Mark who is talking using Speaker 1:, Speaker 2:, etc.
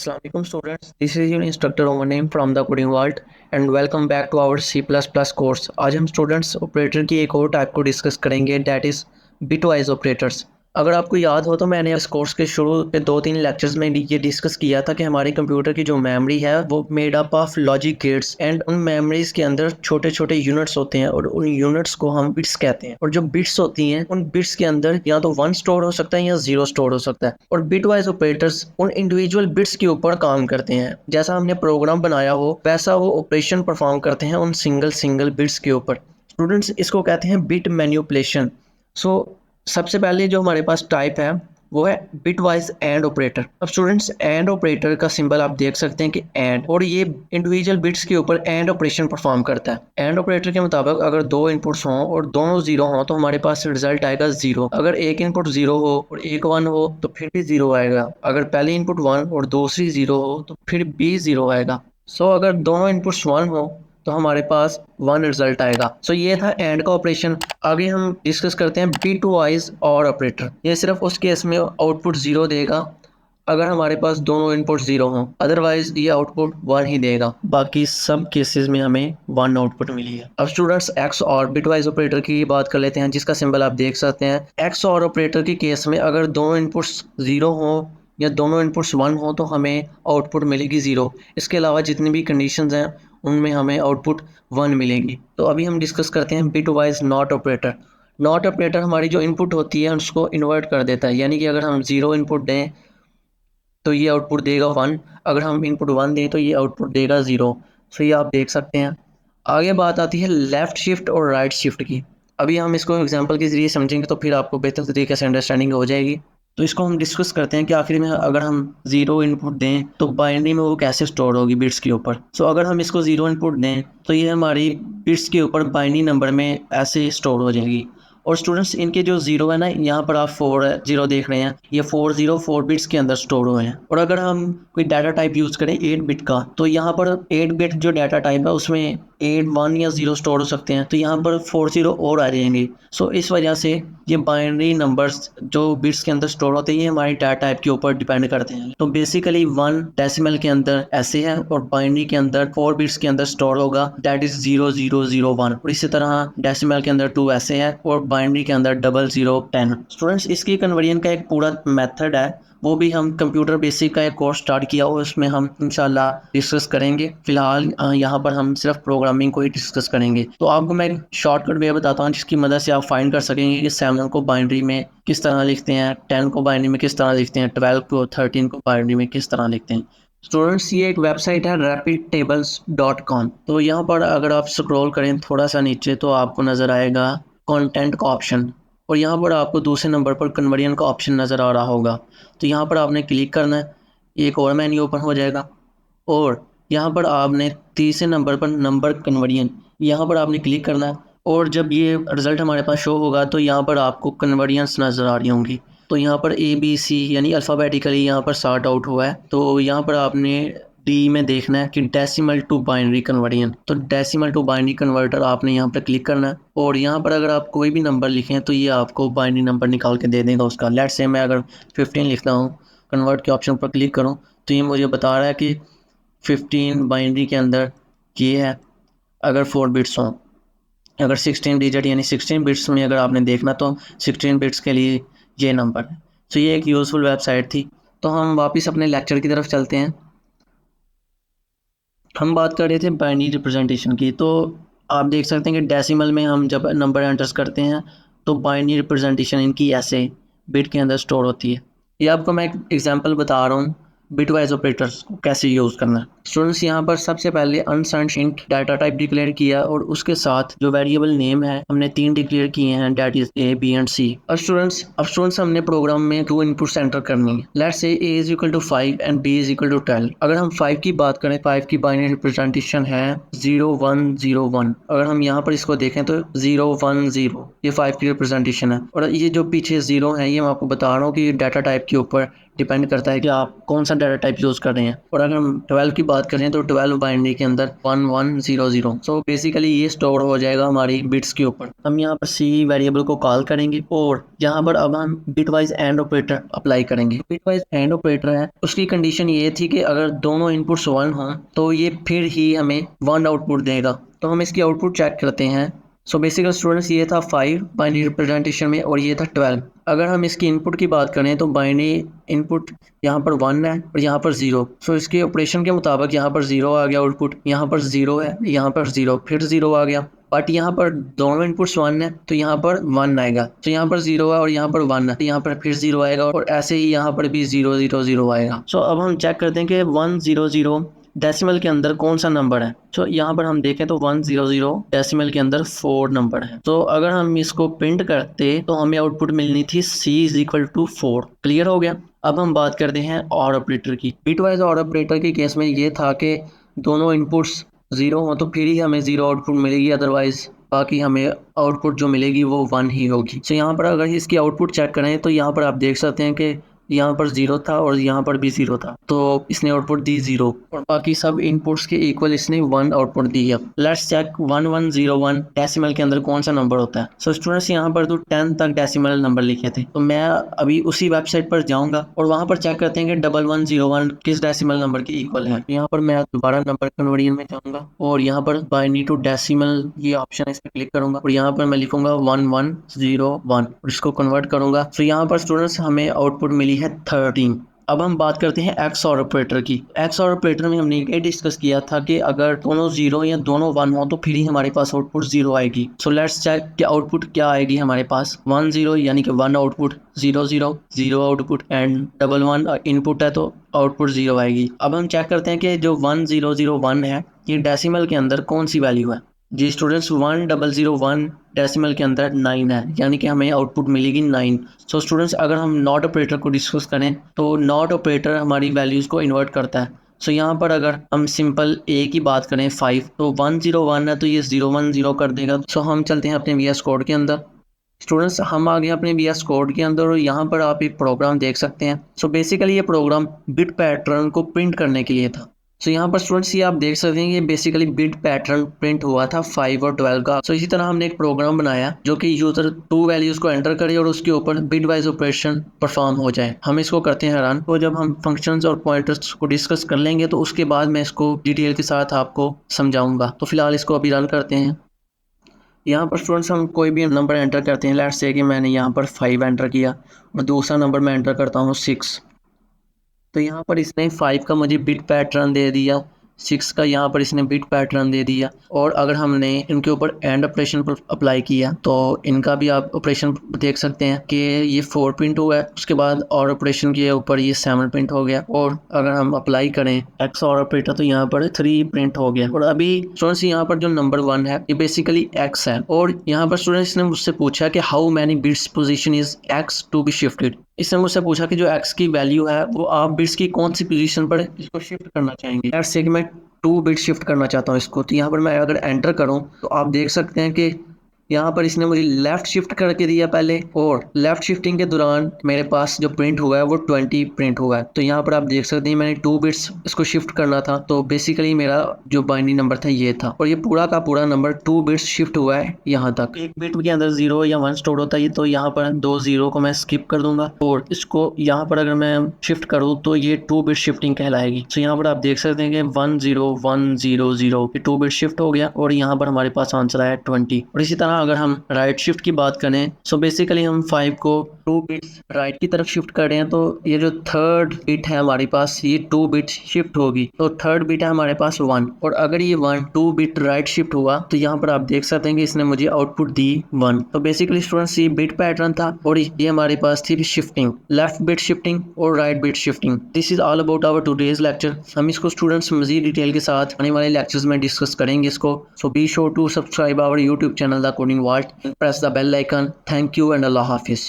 Speaker 1: Assalamualaikum students, this is your instructor Omanim from the Coding World and welcome back to our C++ course। आज हम students operator की एक और type को discuss करेंगे, that is bitwise operators. अगर आपको याद हो तो मैंने इस कोर्स के शुरू के 2-3 लेक्चर्स में ये डिस्कस किया था कि हमारे कंप्यूटर की जो मेमोरी है वो made up of logic gates and उन मेमोरीज के अंदर छोटे छोटे यूनिट्स होते हैं और उन यूनिट्स को हम बिट्स कहते हैं। और जो बिट्स होती हैं उन बिट्स के अंदर या तो 1 स्टोर हो सकता है या 0 स्टोर हो सकता है। और बिटवाइज ऑपरेटर्स उन इंडिविजुअल बिट्स के ऊपर काम करते हैं। जैसा हमने प्रोग्राम बनाया हो वैसा वो ऑपरेशन परफॉर्म करते हैं उन सिंगल बिट्स के ऊपर। स्टूडेंट्स इसको कहते हैं बिट मैनिपुलेशन। सो सबसे पहले जो हमारे पास टाइप है वो है बिटवाइज एंड ऑपरेटर। अब स्टूडेंट्स एंड ऑपरेटर का सिंबल आप देख सकते हैं कि एंड, और ये इंडिविजुअल बिट्स के ऊपर एंड ऑपरेशन परफॉर्म करता है। एंड ऑपरेटर के मुताबिक अगर 2 इनपुट्स हों और दोनों 0 हों तो हमारे पास रिजल्ट आएगा 0। अगर एक इनपुट 0 हो और एक 1 हो तो फिर भी 0 आएगा। अगर पहली इनपुट 1 और दूसरी 0 हो तो फिर भी 0 आएगा। सो अगर दोनों इनपुट्स 1 हो तो हमारे पास 1 रिजल्ट आएगा। सो ये था एंड का ऑपरेशन। आगे हम डिस्कस करते हैं बिटवाइज और ऑपरेटर। ये सिर्फ उस केस में आउटपुट 0 देगा अगर हमारे पास दोनों इनपुट 0 हों, अदरवाइज ये आउटपुट 1 ही देगा। बाकी सब केसेस में हमें 1 आउटपुट मिली है। अब स्टूडेंट्स एक्स और बिटवाइज ऑपरेटर की बात कर लेते हैं, जिसका सिंबल आप देख सकते हैं। एक्स और ऑपरेटर की केस में अगर दोनों इनपुट्स 0 हों या दोनों इनपुट्स 1 हो तो हमें आउटपुट मिलेगी 0। इसके अलावा जितनी भी कंडीशंस हैं उनमें हमें आउटपुट 1 मिलेगी। तो अभी हम डिस्कस करते हैं bitwise not operator. Not operator हमारी जो इनपुट होती है उसको इन्वर्ट कर देता है, यानी कि अगर हम 0 इनपुट दें तो ये आउटपुट देगा 1, अगर हम इनपुट 1 दें तो ये आउटपुट देगा 0। सो ये आप देख सकते हैं। आगे बात आती है लेफ़्ट शिफ्ट और राइट शिफ्ट की। अभी हम इसको एग्जांपल के ज़रिए समझेंगे तो फिर आपको बेहतर तरीके से अंडरस्टैंडिंग हो जाएगी। तो इसको हम डिस्कस करते हैं कि आखिर में अगर हम 0 इनपुट दें तो बाइनरी में वो कैसे स्टोर होगी बिट्स के ऊपर। सो अगर हम इसको 0 इनपुट दें तो ये हमारी बिट्स के ऊपर बाइनरी नंबर में ऐसे स्टोर हो जाएगी। और स्टूडेंट्स इनके जो 0 है ना, यहाँ पर आप 4 0 देख रहे हैं, ये 4 बिट्स के अंदर स्टोर हुए हैं। और अगर हम कोई डाटा टाइप यूज़ करें 8 बिट का तो यहाँ पर 8 बिट जो डाटा टाइप है उसमें 8 1 या 0 स्टोर हो सकते हैं, तो यहाँ पर 4 0 और आ जाएंगे। सो इस वजह से ये बाइनरी नंबर्स जो बिट्स के अंदर स्टोर होते हैं ये हमारी डाटा टाइप के ऊपर डिपेंड करते हैं। तो बेसिकली 1 डेसिमल के अंदर ऐसे है और बाइनरी के अंदर 4 बिट्स के अंदर स्टोर होगा, दैट इज 0001। और इसी तरह डेसिमल के अंदर 2 ऐसे है और बाइनरी के अंदर 0010। स्टूडेंट्स इसकी कन्वर्जन का एक पूरा मेथड है, वो भी हम कंप्यूटर बेसिक का एक कोर्स स्टार्ट किया हो, उसमें हम इंशाल्लाह डिस्कस करेंगे। फिलहाल यहाँ पर हम सिर्फ प्रोग्रामिंग को ही डिस्कस करेंगे। तो आपको मैं एक शॉर्टकट वे बताता हूँ जिसकी मदद से आप फाइंड कर सकेंगे कि 7 को बाइनरी में किस तरह लिखते हैं, 10 को बाइनरी में किस तरह लिखते हैं, 12 को 13 को बाइनरी में किस तरह लिखते हैं। स्टूडेंट्स ये एक वेबसाइट है rapidtables.com। तो यहाँ पर अगर आप स्क्रॉल करें थोड़ा सा नीचे तो आपको नज़र आएगा कंटेंट का ऑप्शन, और यहाँ पर आपको दूसरे नंबर पर कन्वर्जन का ऑप्शन नज़र आ रहा होगा। तो यहाँ पर आपने क्लिक करना है, एक और मेन्यू ओपन हो जाएगा और यहाँ पर आपने तीसरे नंबर पर नंबर कन्वर्जन, यहाँ पर आपने क्लिक करना है। और जब ये रिज़ल्ट हमारे पास शो होगा तो यहाँ पर आपको कन्वर्जन्स नज़र आ रही होंगी। तो यहाँ पर ABC यानी अल्फ़ाबेटिकली यहाँ पर सॉर्ट आउट हुआ है। तो यहाँ पर आपने डी में देखना है कि डेसिमल टू बाइनरी कन्वर्जन, तो डेसिमल टू बाइनरी कन्वर्टर आपने यहाँ पर क्लिक करना है। और यहाँ पर अगर आप कोई भी नंबर लिखें तो ये आपको बाइनरी नंबर निकाल के दे देगा उसका। लेट्स से मैं अगर 15 लिखता हूँ, कन्वर्ट के ऑप्शन पर क्लिक करूँ तो ये मुझे बता रहा है कि 15 बाइनरी के अंदर ये है अगर 4 बिट्स हों। अगर 16 डिजिट यानी 16 बिट्स में अगर आपने देखना तो 16 बिट्स के लिए ये नंबर है। तो ये एक यूज़फुल वेबसाइट थी। तो हम वापस अपने लेक्चर की तरफ चलते हैं। हम बात कर रहे थे बाइनरी रिप्रेजेंटेशन की। तो आप देख सकते हैं कि डेसिमल में हम जब नंबर एंटर्स करते हैं तो बाइनरी रिप्रेजेंटेशन इनकी ऐसे बिट के अंदर स्टोर होती है। ये आपको मैं एक एग्जांपल बता रहा हूँ बिटवाइज ऑपरेटर्स को कैसे यूज़ करना है। स्टूडेंट्स यहाँ पर सबसे पहले unsigned int data type declare किया और उसके साथ जो वेरिएबल नेम है हमने 3 डिक्लेयर किए हैं, that is A, B and C। अब स्टूडेंट्स हमने प्रोग्राम में 2 इनपुट्स एंटर करनी है। Let's say A is equal to 5 and B is equal to 12। अगर हम 5 की बात करें, 5 की बाइनरी रिप्रेजेंटेशन है 0101। अगर हम यहाँ पर इसको देखें तो 010 ये 5 की रिप्रेजेंटेशन है। और ये जो पीछे 0 है ये मैं आपको बता रहा हूँ कि डाटा टाइप के ऊपर डिपेंड करता है कि आप कौन सा डाटा टाइप यूज़ कर रहे हैं। और अगर हम 12 की बात बात करें तो 12 बाइनरी के अंदर 1100। सो बेसिकली ये स्टोर हो जाएगा हमारी बिट्स के ऊपर। हम यहाँ पर सी वेरिएबल को कॉल करेंगे और यहाँ पर अब हम bit wise and operator apply करेंगे। बिट वाइज एंड ऑपरेटर है, उसकी कंडीशन ये थी कि अगर दोनों इनपुट्स 1 हों तो ये फिर ही हमें 1 आउटपुट देगा। तो हम इसकी आउटपुट चेक करते हैं। सो बेसिकली स्टूडेंट्स ये था 5 बाइनरी रिप्रेजेंटेशन में और ये था 12। अगर हम इसकी इनपुट की बात करें तो बाइनरी इनपुट यहाँ पर 1 है और यहाँ पर 0। सो इसके ऑपरेशन के मुताबिक यहाँ पर 0 आ गया आउटपुट, यहाँ पर 0 है, यहाँ पर 0, फिर 0 आ गया। बट यहाँ पर दोनों इनपुट्स 1 है तो यहाँ पर 1 आएगा। तो यहाँ पर 0 है और यहाँ पर 1 है तो यहाँ पर फिर 0 आएगा और ऐसे ही यहाँ पर भी 0 0 0 आएगा। सो अब हम चेक करते हैं कि 100 डेसिमल के अंदर कौन सा नंबर है। तो यहाँ पर हम देखें तो 100 डेसिमल के अंदर 4 नंबर है। तो अगर हम इसको प्रिंट करते तो हमें आउटपुट मिलनी थी C = 4। क्लियर हो गया। अब हम बात करते हैं और ऑपरेटर की। बिटवाइज और ऑपरेटर के केस में ये था कि दोनों इनपुट्स 0 हो तो फिर ही हमें 0 आउटपुट मिलेगी, अदरवाइज बाकी हमें आउटपुट जो मिलेगी वो 1 ही होगी। तो यहाँ पर अगर इसकी आउटपुट चेक करें तो यहाँ पर आप देख सकते हैं कि यहाँ पर 0 था और यहाँ पर भी 0 था, तो इसने आउटपुट दी 0 और बाकी सब इनपुट्स के इक्वल इसने 1 आउटपुट दी है। लेट्स चेक 1101 डेसिमल के अंदर कौन सा नंबर होता है। सो स्टूडेंट्स यहाँ पर तो 10 तक डेसिमल नंबर लिखे थे, तो मैं अभी उसी वेबसाइट पर जाऊँगा और वहाँ पर चेक करते हैं कि 1101 किस डेसिमल नंबर के इक्वल है। यहाँ पर मैं दोबारा नंबर कन्वर्जन में जाऊँगा और यहाँ पर बाइनरी टू डेसिमल ये ऑप्शन है, इस पर क्लिक करूँगा और यहाँ पर मैं लिखूंगा 1101 और इसको कन्वर्ट करूँगा। तो यहाँ पर स्टूडेंट्स हमें आउटपुट मिली है 13। अब हम बात करते हैं एक्स और ऑपरेटर की। एक्स और ऑपरेटर में हमने ये डिस्कस किया था कि अगर दोनों 0 या दोनों 1 हो तो फिर ही हमारे पास आउटपुट 0 आएगी। सो लेट्स चेक कि आउटपुट क्या आएगी हमारे पास। 1 0 यानी कि 1 आउटपुट, 0 0 0 आउटपुट एंड 1 1 इनपुट है तो आउटपुट 0 आएगी। अब हम चेक करते हैं कि जो 1001 है ये डेसिमल के अंदर कौन सी वैल्यू है। जी स्टूडेंट्स 1001 डेसिमल के अंदर 9 है, यानी कि हमें आउटपुट मिलेगी 9। सो स्टूडेंट्स अगर हम नॉट ऑपरेटर को डिस्कस करें तो नॉट ऑपरेटर हमारी वैल्यूज़ को इन्वर्ट करता है। सो यहाँ पर अगर हम सिंपल ए की बात करें 5 तो 101 है तो ये 010 कर देगा। सो हम चलते हैं अपने VS कोड के अंदर। स्टूडेंट्स हम आ गए अपने VS कोड के अंदर और यहाँ पर आप एक प्रोग्राम देख सकते हैं। सो बेसिकली ये प्रोग्राम बिट पैटर्न को प्रिंट करने के लिए था। सो यहाँ पर स्टूडेंट्स ये आप देख सकते हैं कि बेसिकली बिट पैटर्न प्रिंट हुआ था 5 और 12 का। सो इसी तरह हमने एक प्रोग्राम बनाया जो कि यूजर 2 वैल्यूज को एंटर करे और उसके ऊपर बिट वाइज ऑपरेशन परफॉर्म हो जाए। हम इसको करते हैं रन। तो जब हम फंक्शंस और पॉइंटर्स को डिस्कस कर लेंगे तो उसके बाद मैं इसको डिटेल के साथ आपको समझाऊंगा। तो फिलहाल इसको अभी रन करते हैं। यहाँ पर स्टूडेंट्स हम कोई भी नंबर एंटर करते हैं। लेट्स से कि मैंने यहाँ पर 5 एंटर किया और दूसरा नंबर मैं एंटर करता हूँ 6। तो यहाँ पर इसने 5 का मुझे बिट पैटर्न दे दिया, 6 का यहाँ पर इसने बिट पैटर्न दे दिया। और अगर हमने इनके ऊपर एंड ऑपरेशन पर अप्लाई किया तो इनका भी आप ऑपरेशन देख सकते हैं कि ये 4 प्रिंट हुआ है, उसके बाद और ऑपरेशन के ऊपर ये 7 प्रिंट हो गया। और अगर हम अप्लाई करें एक्स और ऑपरेटर तो यहाँ पर 3 प्रिंट हो गया। और अभी स्टूडेंट्स यहाँ पर जो नंबर 1 है ये बेसिकली एक्स है। और यहाँ पर स्टूडेंट्स ने मुझसे पूछा कि how many bits position is X to be shifted. इसने मुझसे पूछा कि जो एक्स की वैल्यू है वो आप बिट्स की कौन सी पोजीशन पर इसको शिफ्ट करना चाहेंगे। लेट्स से कि मैं 2 बिट शिफ्ट करना चाहता हूँ इसको। तो यहाँ पर मैं अगर एंटर करूँ तो आप देख सकते हैं कि यहाँ पर इसने मुझे लेफ़्ट शिफ्ट करके दिया पहले, और लेफ़्ट शिफ्टिंग के दौरान मेरे पास जो प्रिंट हुआ है वो 20 प्रिंट हुआ है। तो यहाँ पर आप देख सकते हैं मैंने 2 बिट्स इसको शिफ्ट करना था, तो बेसिकली मेरा जो बाइनरी नंबर था ये था और ये पूरा का पूरा नंबर 2 बिट्स शिफ्ट हुआ है यहाँ तक। एक बिट के अंदर 0 या 1 स्टोर होता है, तो यहाँ पर 2 0 को मैं स्किप कर दूंगा और इसको यहाँ पर अगर मैं शिफ्ट करूँ तो ये 2 बिट शिफ्टिंग कहलाएगी। तो यहाँ पर आप देख सकते हैं कि 1 0 1 0 0 ये 2 बिट शिफ्ट हो गया और यहाँ पर हमारे पास आंसर आया 20। और इसी तरह अगर हम राइट शिफ्ट की बात करें सो बेसिकली हम 5 को 2 बिट्स राइट की तरफ शिफ्ट कर रहे हैं, तो ये जो थर्ड बिट है हमारे पास ये 2 बिट शिफ्ट होगी, तो थर्ड बिट है हमारे पास 1। और अगर ये 2 बिट राइट शिफ्ट हुआ तो यहाँ पर आप देख सकते हैं कि इसने मुझे आउटपुट दी 1। तो बेसिकली स्टूडेंट्स ये बिट पैटर्न था और ये हमारे पास थी शिफ्टिंग, लेफ्ट बिट शिफ्टिंग और right bit shifting. This is all about our today's lecture. हम इसको स्टूडेंट्स मजीद डिटेल के साथ आने वाले लेक्चर्स में डिस्कस करेंगे इसको। So be sure to subscribe our YouTube channel the coding world, press the bell icon. Thank you and Allah Hafiz.